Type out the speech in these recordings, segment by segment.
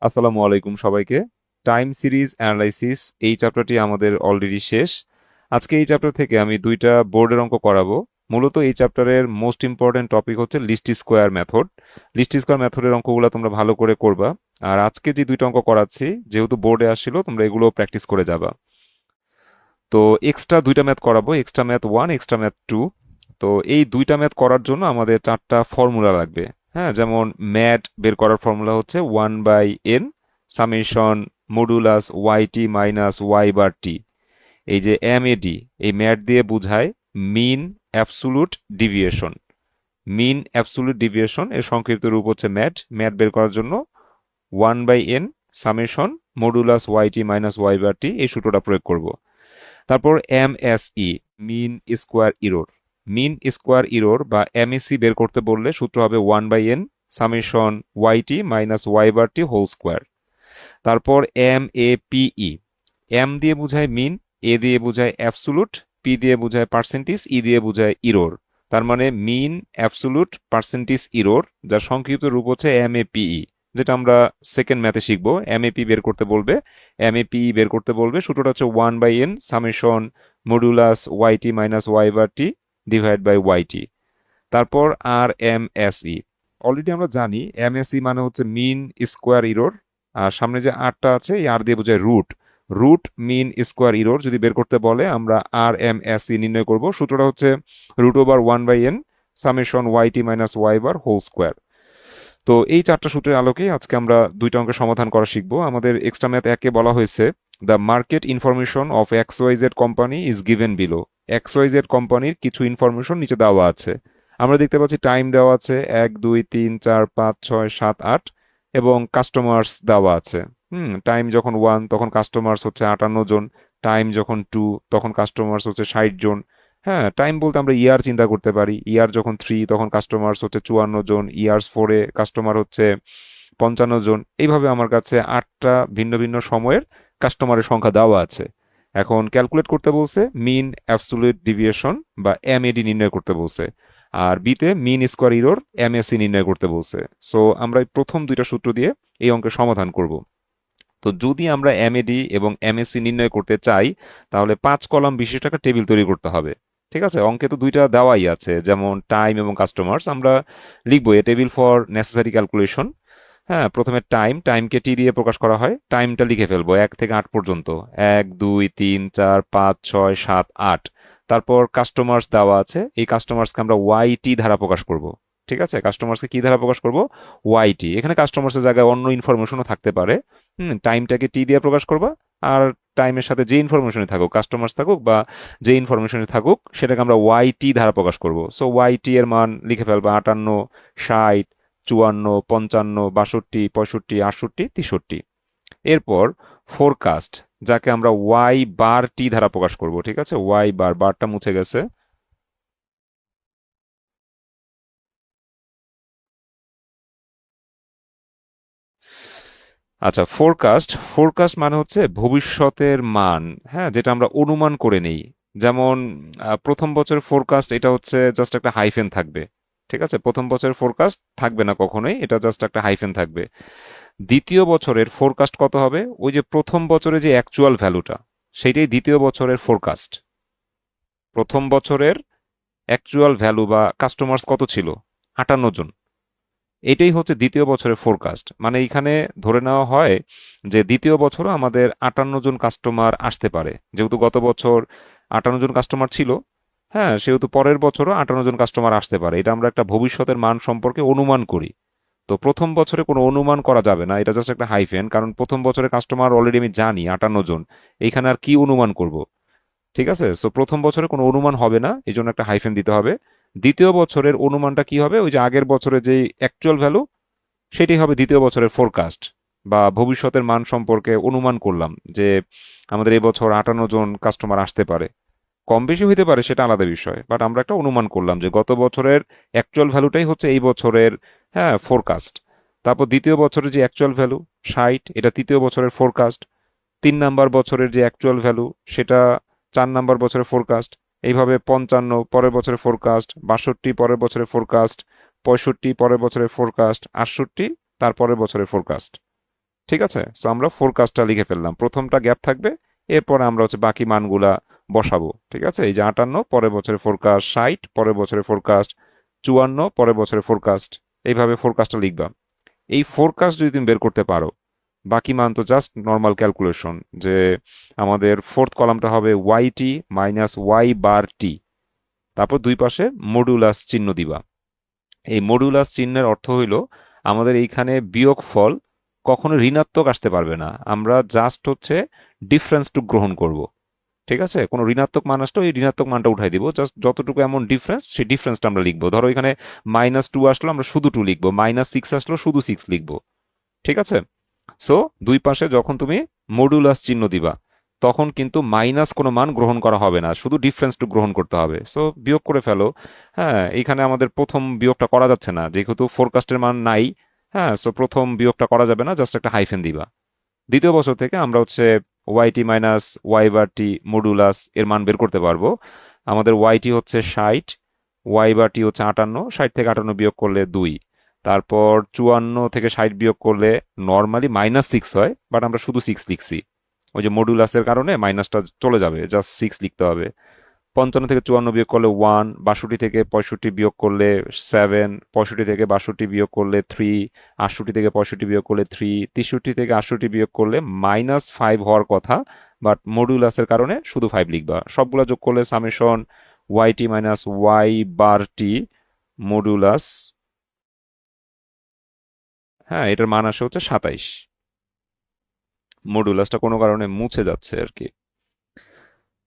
আসসালামু আলাইকুম সবাইকে। টাইম সিরিজ অ্যানালাইসিস এই চ্যাপ্টারটি আমাদের অলরেডি শেষ। আজকে এই চ্যাপ্টার থেকে আমি দুইটা বোর্ডের অঙ্ক করাবো। মূলত এই চ্যাপ্টারের মোস্ট ইম্পর্টেন্ট টপিক হচ্ছে least square method. Least square মেথডের অঙ্কগুলো তোমরা ভালো করে করবা। আর আজকে যে দুইটা অঙ্ক করাচ্ছি, যেহেতু বোর্ডে আসছিল, তোমরা এগুলো প্র্যাকটিস করে যাবা। তো এক্সট্রা দুইটা ম্যাথ করাবো, এক্সট্রা ম্যাথ 1, এক্সট্রা ম্যাথ 2। তো এই দুইটা ম্যাথ করার জন্য আমাদের চারটা ফর্মুলা লাগবে। হ্যাঁ, যেমন ম্যাথ বের করার ফর্মুলা হচ্ছে 1/n summation modulus Y T minus Y bar টি। এই যে MAD, এই ম্যাথ দিয়ে বোঝায় মিন অ্যাবসুলুট ডিভিয়েশন। মিন অ্যাবসুলুট ডিভিয়েশন এর সংক্ষিপ্ত রূপ হচ্ছে ম্যাথ। ম্যাথ বের করার জন্য 1/n summation modulus Y T minus Y bar টি এই সূত্রটা প্রয়োগ করব। তারপর MSE, mean square error. Mean square error বা MSE বের করতে বললে সূত্র হবে 1/n summation Y T minus Y bar T whole square. তারপর MAPE, এম দিয়ে বোঝায় মিন, এ দিয়ে বোঝায় অ্যাবসুলুট, পি দিয়ে বোঝায় পার্সেন্টেজ, ই দিয়ে বোঝায় ইরর। তার মানে মিন অ্যাবসুলুট পার্সেন্টেজ ইরর, যার সংক্ষিপ্ত রূপ হচ্ছে MAPE, যেটা আমরা সেকেন্ড ম্যাথে শিখবো। MAP বের করতে বলবে, MAPE বের করতে বলবে, সূত্রটা হচ্ছে 1/n summation modulus Y T minus Y bar t divide by y t. তারপর RMSE, অলরেডি আমরা জানি MSE মানে হচ্ছে মিন স্কোয়ার ইরর। আর সামনে যে আরটা আছে, এই আর দিয়ে বোঝায় root. Root mean square error যদি বের করতে বলে, আমরা RMSE নির্ণয় করব। সূত্রটা হচ্ছে √1/n summation Y T minus Y bar whole square. তো এই চারটা সূত্রের আলোকেই আজকে আমরা দুইটা অঙ্কের সমাধান করা শিখবো। আমাদের এক্সট্রা ম্যাথ একে বলা হয়েছে the market information of XYZ company is given below. XYZ কোম্পানির কিছু ইনফরমেশন নিচে দেওয়া আছে। আমরা দেখতে পাচ্ছি টাইম দেওয়া আছে 1, 2, 3, 4, 5, 6, 7, 8 এবং কাস্টমার্স দেওয়া আছে। টাইম যখন 1 তখন কাস্টমার্স হচ্ছে 58 জন, টাইম যখন 2 তখন কাস্টমার্স হচ্ছে 60 জন। হ্যাঁ, টাইম বলতে আমরা ইয়ার চিন্তা করতে পারি। ইয়ার যখন 3 তখন কাস্টমার্স হচ্ছে 54 জন, ইয়ার্স 4-এ কাস্টমার হচ্ছে 55 জন। এইভাবে আমার কাছে 8টা ভিন্ন ভিন্ন সময়ের কাস্টমারের সংখ্যা দেওয়া আছে। এখন ক্যালকুলেট করতে বলছে মিন অ্যাবসোলিউট ডিভিয়েশন বা MAD নির্ণয় করতে বলছে। আর বিতে মিন স্কোয়ার ইরর MSE নির্ণয় করতে বলছে। সো আমরা এই প্রথম দুইটা সূত্র দিয়ে এই অঙ্কের সমাধান করব। তো যদি আমরা MAD এবং MSE নির্ণয় করতে চাই, তাহলে 5 কলাম বিশিষ্ট একটা টেবিল তৈরি করতে হবে। ঠিক আছে, অঙ্কে তো দুইটা দেওয়াই আছে, যেমন টাইম এবং কাস্টমার্স। আমরা লিখবো এ টেবিল ফর নেসেসারি ক্যালকুলেশন। হ্যাঁ, প্রথমে টাইমকে টি দিয়ে প্রকাশ করা হয়। টাইমটা লিখে ফেলবো 1 থেকে 8 পর্যন্ত, 1, 2, 3, 4, 5, 6, 7, 8। তারপর কাস্টমার্স দেওয়া আছে, এই কাস্টমার্সকে আমরা YT ধারা প্রকাশ করব। ঠিক আছে, কাস্টমার্সকে কি ধারা প্রকাশ করব? YT। এখানে কাস্টমার্সের জায়গায় অন্য ইনফরমেশনও থাকতে পারে। টাইমটাকে টি দিয়ে প্রকাশ করবা। আর টাইমের সাথে যে ইনফরমেশনই থাকুক, কাস্টমার্স থাকুক বা যে ইনফরমেশনই থাকুক, সেটাকে আমরা YT ধারা প্রকাশ করব। সো YT এর মান লিখে ফেলবা 58, 60, 54, 55, 62, 65, 68, 63। এরপর ফোরকাস্ট, যাকে আমরা Y বার T ধারা প্রকাশ করব। ঠিক আছে, বারটা মুছে গেছে। আচ্ছা, ফোরকাস্ট। ফোরকাস্ট মানে হচ্ছে ভবিষ্যতের মান। হ্যাঁ, যেটা আমরা অনুমান করে নেই। যেমন প্রথম বছরের ফোরকাস্ট, এটা হচ্ছে জাস্ট একটা হাইফেন থাকবে। ঠিক আছে, প্রথম বছরের ফোরকাস্ট থাকবে না কখনোই, এটা জাস্ট একটা হাইফেন থাকবে। দ্বিতীয় বছরের ফোরকাস্ট কত হবে? ওই যে প্রথম বছরে যে অ্যাকচুয়াল ভ্যালুটা, সেটাই দ্বিতীয় বছরের ফোরকাস্ট। প্রথম বছরের অ্যাকচুয়াল ভ্যালু বা কাস্টমার্স কত ছিল? 58 জন। এটাই হচ্ছে দ্বিতীয় বছরের ফোরকাস্ট। মানে এখানে ধরে নেওয়া হয় যে দ্বিতীয় বছরও আমাদের 58 জন কাস্টমার আসতে পারে। যেহেতু গত বছর 58 জন কাস্টমার ছিল, হ্যাঁ, সেহেতু পরের বছরও 58 জন কাস্টমার আসতে পারে। এটা আমরা একটা ভবিষ্যতের মান সম্পর্কে অনুমান করি। তো প্রথম বছরে কোনো অনুমান করা যাবে না, এটা জাস্ট একটা হাইফেন, কারণ প্রথম বছরের কাস্টমার অলরেডি আমি জানি 58 জন। এইখানে আর কি অনুমান করব? ঠিক আছে, সো প্রথম বছরে কোনো অনুমান হবে না, এই জন্য একটা হাইফেন দিতে হবে। দ্বিতীয় বছরের অনুমানটা কি হবে? ওই যে আগের বছরে যে অ্যাকচুয়াল ভ্যালু, সেটাই হবে দ্বিতীয় বছরের ফোরকাস্ট বা ভবিষ্যতের মান সম্পর্কে অনুমান করলাম যে আমাদের এবছর 58 জন কাস্টমার আসতে পারে। কম বেশি হইতে পারে, সেটা আলাদা বিষয়, বাট আমরা একটা অনুমান করলাম যে গত বছরের অ্যাকচুয়াল ভ্যালুটাই হচ্ছে এই বছরের, হ্যাঁ, ফোরকাস্ট। তারপর দ্বিতীয় বছরের যে অ্যাকচুয়াল ভ্যালু 60, এটা তৃতীয় বছরের ফোরকাস্ট। 3 নাম্বার বছরের যে অ্যাকচুয়াল ভ্যালু, সেটা 4 নাম্বার বছরের ফোরকাস্ট। এইভাবে 55 পরের বছরের ফোরকাস্ট, 62 পরের বছরের ফোরকাস্ট, 65 পরের বছরের ফোরকাস্ট, 68 তারপরের বছরের ফোরকাস্ট। ঠিক আছে, সো আমরা ফোরকাস্টটা লিখে ফেললাম, প্রথমটা গ্যাপ থাকবে, এরপর আমরা হচ্ছে বাকি মানগুলা বসাবো। ঠিক আছে, এই যে 58 পরের বছরের ফোরকাস্ট, 60 পরের বছরের ফোরকাস্ট, 54 পরের বছরের ফোরকাস্ট, এইভাবে ফোরকাস্টটা লিখবা। এই ফোরকাস্ট যদি তুমি বের করতে পারো, বাকি মান তো জাস্ট নর্মাল ক্যালকুলেশন, যে আমাদের ফোর্থ কলামটা হবে Y T minus Y bar টি, তারপর দুই পাশে মডুলাস চিহ্ন দিবা। এই মডুলাস চিহ্নের অর্থ হইল আমাদের এইখানে বিয়োগফল কখনো ঋণাত্মক আসতে পারবে না, আমরা জাস্ট হচ্ছে ডিফারেন্সটুকু গ্রহণ করব। ঠিক আছে, কোনো ঋণাত্মক মান আসলে ওই ঋণাত্মক মানটা উঠাই দিব, জাস্ট যতটুকু এমন ডিফারেন্স সেই ডিফারেন্সটা আমরা লিখবো। ধরো এখানে -2 আসলো আমরা শুধু 2 লিখবো, -6 আসলো শুধু 6 লিখবো। ঠিক আছে, সো দুই পাশে যখন তুমি মডুলাস চিহ্ন দিবা তখন কিন্তু মাইনাস কোনো মান গ্রহণ করা হবে না, শুধু ডিফারেন্সটুকু গ্রহণ করতে হবে। সো বিয়োগ করে ফেলো। হ্যাঁ, এখানে আমাদের প্রথম বিয়োগটা করা যাচ্ছে না যেহেতু ফোরকাস্টের মান নাই। হ্যাঁ, সো প্রথম বিয়োগটা করা যাবে না, জাস্ট একটা হাইফেন দিবা। দ্বিতীয় বছর থেকে আমরা হচ্ছে ওয়াইটি মাইনাস ওয়াই বার টি মডুলাস এর মান বের করতে পারবো। আমাদের ওয়াইটি হচ্ছে 60, ওয়াই বার টি হচ্ছে 58, 60 থেকে 58 বিয়োগ করলে 2, তারপর 54 থেকে 60 বিয়োগ করলে নর্মালি -6 হয়, বাট আমরা শুধু 6 লিখছি, ওই যে মডুলাসের কারণে মাইনাসটা চলে যাবে, জাস্ট 6 লিখতে হবে। 55 থেকে 54 বিয়োগ করলে 1, 62 থেকে 65 বিয়োগ করলে 7, 65 থেকে 62 বিয়োগ করলে 3, 68 থেকে 65 বিয়োগ করলে 3, 63 থেকে 68 বিয়োগ করলে -5 হওয়ার কথা, বাট মডুলাসের কারণে শুধু 5 লিখবা। সবগুলা যোগ করলে summation Y T minus Y bar টি মডুলাস, হ্যাঁ এটার মান আসে হচ্ছে 27। মডুলাসটা কোনো কারণে মুছে যাচ্ছে আর কি।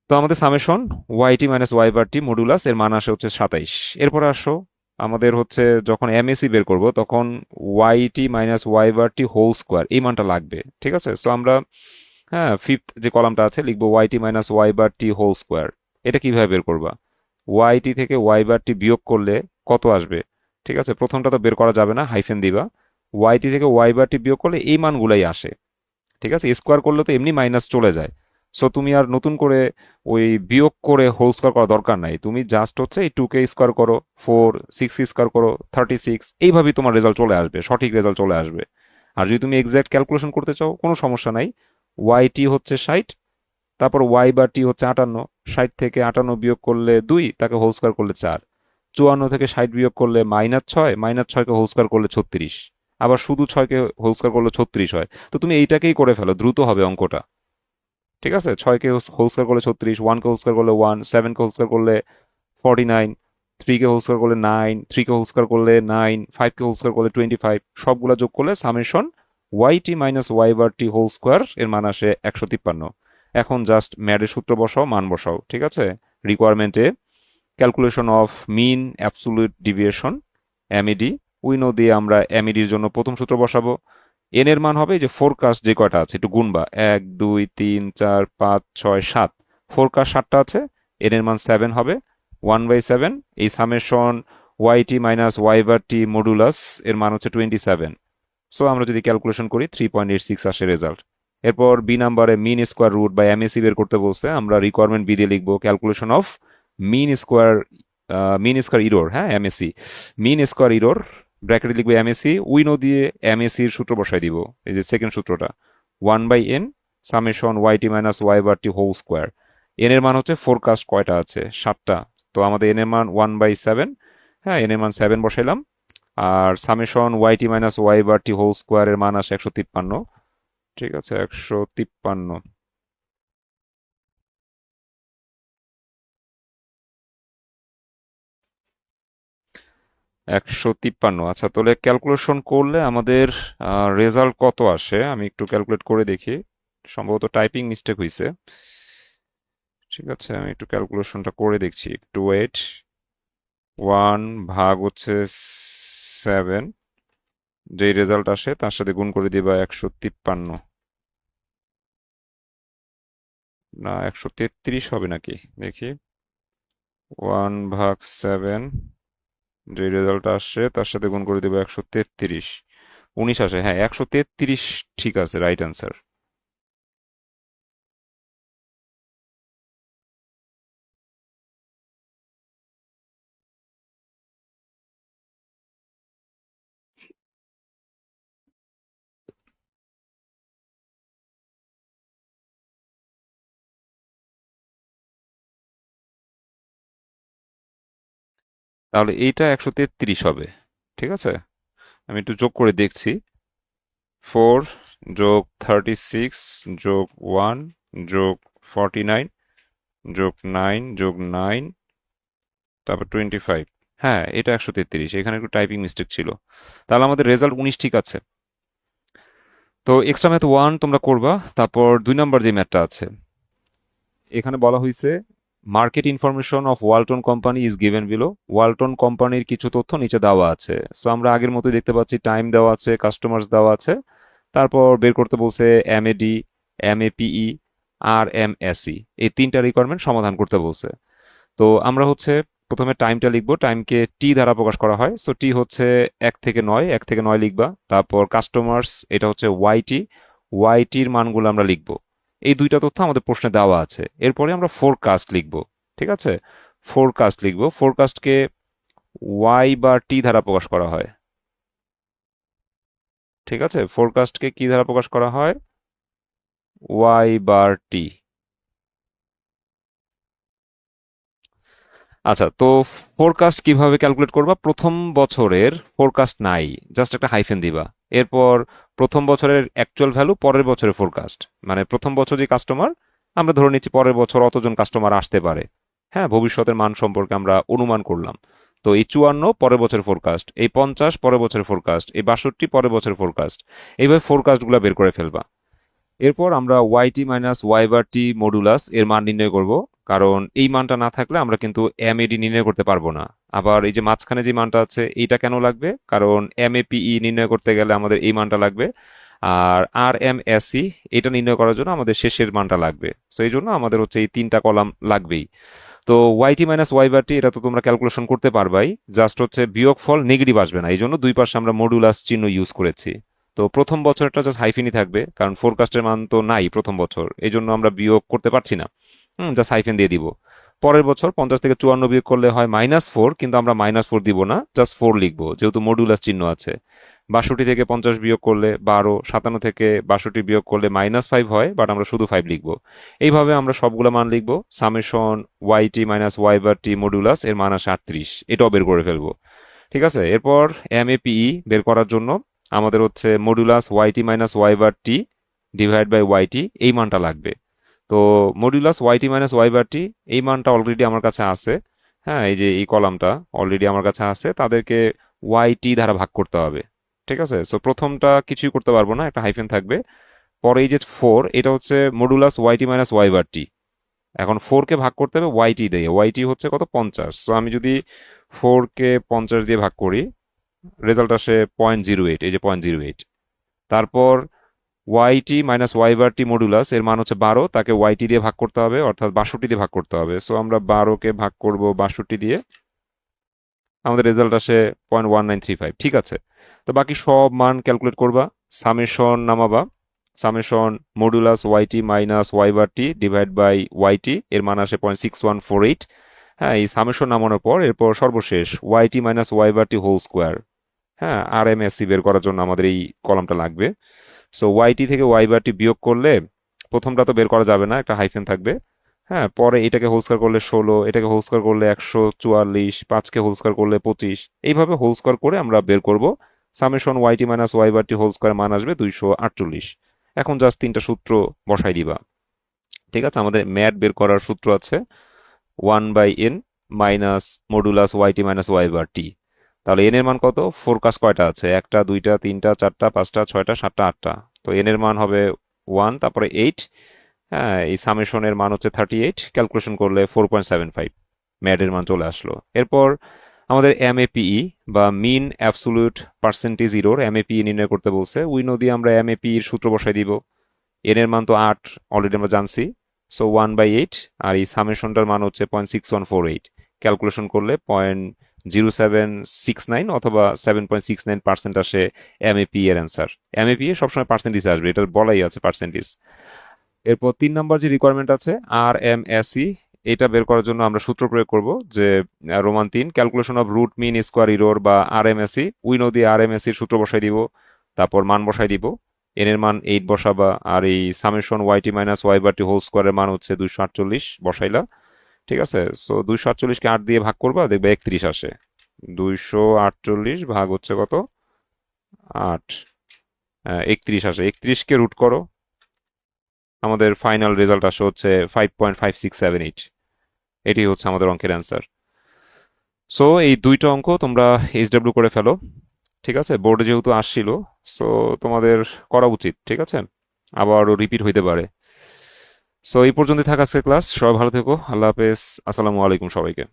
তো আমাদের সামেশন ওয়াইটি মাইনাস ওয়াই বার টি মডুলাস এর মান আসে হচ্ছে 27। এরপরে আসো আমাদের হচ্ছে যখন এমএসি বের করব তখন ওয়াইটি minus Y bar T whole square এই মানটা লাগবে। ঠিক আছে, সো আমরা হ্যাঁ ফিফথ যে কলামটা আছে লিখবো ওয়াইটি minus Y bar T whole square. এটা কিভাবে বের করবা? ওয়াইটি থেকে ওয়াই বার টি বিয়োগ করলে কত আসবে? ঠিক আছে, প্রথমটা তো বের করা যাবে না, হাইফেন দিবা। ওয়াইটি থেকে ওয়াই বার টি বিয়োগ করলে এই মানগুলাই আসে। ঠিক আছে, স্কোয়ার করলে তো এমনি মাইনাস চলে যায়, সো তুমি আর নতুন করে ওই বিয়োগ করে হোল স্কোয়ার করা দরকার নাই, তুমি জাস্ট হচ্ছে এই 2 কে স্কোয়ার করো, 4, 6 স্কোয়ার করো, 36, এইভাবেই তোমার রেজাল্ট চলে আসবে, সঠিক রেজাল্ট চলে আসবে। আর যদি তুমি এক্সাক্ট ক্যালকুলেশন করতে চাও কোনো সমস্যা নাই, ওয়াই টি হচ্ছে 60, তারপর ওয়াই বার টি হচ্ছে 58, 60 থেকে 58 বিয়োগ করলে 2, তাকে হোল স্কোয়ার করলে 4, 54 থেকে 60 বিয়োগ করলে -6, -6কে হোল স্কোয়ার করলে 36, আবার শুধু 6কে হোল স্কোয়ার করলে 36 হয়। তো তুমি এইটাকেই করে ফেলো, দ্রুত হবে অঙ্কটা। ঠিক আছে, 6কে হোল স্কোয়ার করলে 36, 1কে হোল স্কোয়ার করলে 1, 7কে হোল স্কোয়ার করলে 49, 3কে হোল স্কোয়ার করলে 9, 3কে হোল স্কোয়ার করলে 9, 5কে হোল স্কোয়ার করলে 25, সবগুলা যোগ করলে summation Y T minus Y bar T whole square এর মান আসে 153। এখন জাস্ট ম্যাডের সূত্র বসাও, মান বসাও। ঠিক আছে, রিকোয়ারমেন্টে calculation of mean absolute deviation MED, উইনো দিয়ে আমরা এমইডির জন্য প্রথম সূত্র বসাবো। এন এর মান হবে যে ফোরকাস্ট যে কয়টা আছে একটু গুনবা, 1 2 3 4 5 6 7, ফোরকাস্ট 7টা আছে, এন এর মান 7 হবে, 1/7। এই summation Y T minus Y bar টি মডুলাস এর মান হচ্ছে 27। সো আমরা যদি ক্যালকুলেশন করি 3.86 আসে রেজাল্ট। এরপর বি নাম্বারে মিন স্কোয়ার রুট বা এমএসি বের করতে বলছে, আমরা রিকোয়ারমেন্ট বি দিয়ে লিখবো calculation of mean square, mean square error, হ্যাঁ এমএসি, মিন স্কোয়ার ইরোর, ব্র্যাকেটে লিখবো এমএসি, উইনো দিয়ে এমএসি এর সূত্র বসাই দিব, এই যে সেকেন্ড সূত্রটা 1/n summation Y T minus Y bar T whole square. N এর মান হচ্ছে ফোরকাস্ট কয়টা আছে 7টা, তো আমাদের এন এর মান 1/7। হ্যাঁ, এন এর মান 7 বসাইলাম। আর summation Y T minus Y bar T whole স্কোয়ারের মান আসে 153। ঠিক আছে, 153, 153। আচ্ছা, তাহলে ক্যালকুলেশন করলে আমাদের রেজাল্ট কত আসে আমি একটু ক্যালকুলেট করে দেখি, সম্ভবত টাইপিং মিস্টেক হয়েছে। ঠিক আছে, আমি একটু ক্যালকুলেশনটা করে দেখছি, একটু ওয়েট। 1 ভাগ হচ্ছে 7, যেই রেজাল্ট আসে তার সাথে গুণ করে দিবা 153, না 133 হবে নাকি দেখি। 1/7 যে রেজাল্ট আসছে তার সাথে গুণ করে দেবো 133, 19 আসে, হ্যাঁ 133 ঠিক আছে, রাইট অ্যান্সার। তাহলে এইটা 133 হবে। ঠিক আছে, আমি একটু যোগ করে দেখছি। 4 যোগ 36 যোগ 1 যোগ 49 যোগ 9 যোগ 9 তারপর 25। হ্যাঁ, এটা 133, এখানে একটু টাইপিং মিস্টেক ছিল। তাহলে আমাদের রেজাল্ট 19 ঠিক আছে। তো এক্সট্রা ম্যাথ 1 তোমরা করবা। তারপর 2 নাম্বার যে ম্যাথটা আছে, এখানে বলা হয়েছে market information of Walton company is given below. Walton কোম্পানির কিছু তথ্য নিচে দেওয়া আছে। সো আমরা আগের মতোই দেখতে পাচ্ছি, টাইম দেওয়া আছে, কাস্টমার্স দেওয়া আছে, তারপর বের করতে বলছে এমএডি, এমএপিই, আর এমএসই, এই তিনটা রিকোয়ারমেন্ট সমাধান করতে বলছে। তো আমরা হচ্ছে প্রথমে টাইমটা লিখবো। টাইমকে টি দ্বারা প্রকাশ করা হয়। সো টি হচ্ছে 1 থেকে 9, 1 থেকে 9 লিখবা। তারপর কাস্টমার্স, এটা হচ্ছে ওয়াইটি, ওয়াইটির মানগুলো আমরা লিখবো। এই দুইটা তথ্য আমাদের প্রশ্নে দেওয়া আছে। এরপরে আমরা ফোরকাস্ট লিখবো। ঠিক আছে, ফোরকাস্ট লিখবো। ফোরকাস্টকে ওয়াই বা টি দ্বারা প্রকাশ করা হয়। ঠিক আছে, ফোরকাস্টকে কি দ্বারা প্রকাশ করা হয়? ওয়াই বার টি। আচ্ছা, তো ফোরকাস্ট কিভাবে ক্যালকুলেট করবা? প্রথম বছরের ফোরকাস্ট নাই, জাস্ট একটা হাইফেন দিবা। এরপর প্রথম বছরের অ্যাকচুয়াল ভ্যালু, পরের বছরের ফোরকাস্ট, মানে প্রথম বছর যে কাস্টমার, আমরা ধরে নিচ্ছি পরের বছর অতজন কাস্টমার আসতে পারে। হ্যাঁ, ভবিষ্যতের মান সম্পর্কে আমরা অনুমান করলাম। তো এই 54 পরের বছরের ফোরকাস্ট, এই 50 পরের বছরের ফোরকাস্ট, এই 62 পরের বছরের ফোরকাস্ট। এইভাবে ফোরকাস্টগুলো বের করে ফেলবা। এরপর আমরা ওয়াইটি মাইনাস ওয়াই বার টি মডুলাস এর মান নির্ণয় করব। কারণ এই মানটা না থাকলে আমরা কিন্তু এমএডি নির্ণয় করতে পারবো না। আবার এই যে মাঝখানে যে মানটা আছে, এইটা কেন লাগবে? কারণ এমএপিই নির্ণয় করতে গেলে আমাদের এই মানটা লাগবে। আর আর এম এসি, এটা নির্ণয় করার জন্য আমাদের শেষের মানটা লাগবে। সো এই জন্য আমাদের হচ্ছে এই তিনটা কলাম লাগবেই। তো ওয়াইটি মাইনাস ওয়াই বার টি, এটা তো তোমরা ক্যালকুলেশন করতে পারবাই। জাস্ট হচ্ছে বিয়োগফল নেগেটিভ আসবে না, এই জন্য দুই পাশে আমরা মডুলাস চিহ্ন ইউজ করেছি। তো প্রথম বছরটা জাস্ট হাইফিনই থাকবে, কারণ ফোরকাস্টের মান তো নাই প্রথম বছর, এই জন্য আমরা বিয়োগ করতে পারছি না। জাস্ট হাইফেন দিয়ে দিব। পরের বছর 50 থেকে 54 বিয়োগ করলে হয় -4, কিন্তু আমরা -4 দিব না, জাস্ট 4 লিখবো, যেহেতু মডুলাস চিহ্ন আছে। 62 থেকে 50 বিয়োগ করলে 12, 57 থেকে 62 বিয়োগ করলে -5 হয়, বাট আমরা শুধু 5 লিখবো। এইভাবে আমরা সবগুলো মান লিখবো। সামেশন ওয়াইটি মাইনাস ওয়াই বার টি মডুলাস এর মান আসে 38, এটাও বের করে ফেলবো। ঠিক আছে, এরপর এমএপিই বের করার জন্য আমাদের হচ্ছে modulus y t minus Y bar t divide by y t, এই মানটা লাগবে। তো modulus y t minus Y bar টি, এই মানটা অলরেডি আমার কাছে আছে। হ্যাঁ, এই যে এই কলামটা অলরেডি আমার কাছে আছে, তাদেরকে ওয়াইটি দ্বারা ভাগ করতে হবে। ঠিক আছে, সো প্রথমটা কিছুই করতে পারবো না, একটা হাইফেন থাকবে। পরে এই যে 4, এটা হচ্ছে modulus y t minus Y bar টি। এখন 4 কে ভাগ করতে হবে ওয়াইটি দিয়ে। ওয়াইটি হচ্ছে কত? 50। সো আমি যদি 4 কে 50 দিয়ে ভাগ করি, রেজাল্ট আসে 0.08, এই যে 0.08। তারপর ওয়াইটি মাইনাস ওয়াই বার টি মডুলাস এর মান হচ্ছে 12, তাকে ওয়াইটি দিয়ে ভাগ করতে হবে, অর্থাৎ 62 দিয়ে ভাগ করতে হবে। সো আমরা 12 কে ভাগ করব 62 দিয়ে, আমাদের রেজাল্ট আসে 0.1935। ঠিক আছে, তো বাকি সব মান ক্যালকুলেট করবা। সামেশন নামাবা। Summation modulus y t minus Y bar t divide by y t, এর মান আসে 0.6148। হ্যাঁ, এই সামেশন নামানোর পর এরপর সর্বশেষ ওয়াইটি minus Y bar T whole square. হ্যাঁ, আর এম এস সি বের করার জন্য আমাদের এই কলামটা লাগবে। সো ওয়াইটি থেকে ওয়াই বার টি বিয়োগ করলে প্রথমটা তো বের করা যাবে না, একটা হাইফেন থাকবে। হ্যাঁ, পরে এটাকে হোল স্কোয়ার করলে 16, এটাকে হোল স্কোয়ার করলে 144, 5কে হোল স্কোয়ার করলে 25। এইভাবে হোল স্কোয়ার করে আমরা বের করব সামেশন ওয়াইটি minus Y bar T whole square, মান আসবে 248। এখন জাস্ট তিনটা সূত্র বসাই দিবা। ঠিক আছে, আমাদের ম্যাট বের করার সূত্র আছে 1/n minus modulus y t minus Y bar টি। তাহলে এন এর মান কত? ফোরকাস্ট কয়টা আছে? 1টা, 2টা, 3টা, 4টা, 5টা, 6টা, 7টা, 8টা। তো এন এর মান হবে 1, তারপরে 8। হ্যাঁ, এই সামেশনের মান হচ্ছে 38, ক্যালকুলেশন করলে 4.75 ম্যাডের মান চলে আসলো। এরপর আমাদের এমএপিই বা মিন অ্যাবসোলিউট পার্সেন্টেজ ইরোর, এমএপিই নির্ণয় করতে বলছে। উইনো দিয়ে আমরা এমএপিই এর সূত্র বসাই দিব। এন এর মান তো 8, অলরেডি আমরা জানছি। সো 1/8, আর এই সামেশনটার মান হচ্ছে 0.6148, ক্যালকুলেশন করলে 0.0769 অথবা 7.69% আসে এমএপি এর অ্যান্সার। এমএপি এ সবসময় পার্সেন্টেজ আসবে, এটা বলাই আছে পার্সেন্টেজ। এরপর 3 নম্বর যে রিকোয়ারমেন্ট আছে আর এম এস ই, এটা বের করার জন্য আমরা সূত্র প্রয়োগ করব, যে Roman 3 calculation of root mean square error বা আর এম এস ই। উইনো দিয়ে আর এম এস এর সূত্র বসাই দিব, তারপর মান বসাই দিব। এন এর মান 8 বসাবা, আর এই সামেশন ওয়াইটি minus Y bar T whole স্কোয়ারের মান হচ্ছে 248 বসাইলা। ঠিক আছে, সো 248কে 8 দিয়ে ভাগ করবা, দেখবে 31 আসে। 248 ভাগ হচ্ছে কত, 8, 31 আসে, 31কে রুট করো, আমাদের ফাইনাল রেজাল্ট আসে হচ্ছে 5.5678। এটি হচ্ছে আমাদের অঙ্কের অ্যান্সার। সো এই দুইটা অঙ্ক তোমরা এইচডব্লিউ করে ফেলো, ঠিক আছে? বোর্ডে যেহেতু আসছিল, সো তোমাদের করা উচিত, ঠিক আছে? আবারও রিপিট হইতে পারে। সো এই পর্যন্ত থাকা আজকের ক্লাস। সবাই ভালো থেকো, আল্লাহ হাফেজ, আসসালামু আলাইকুম সবাইকে।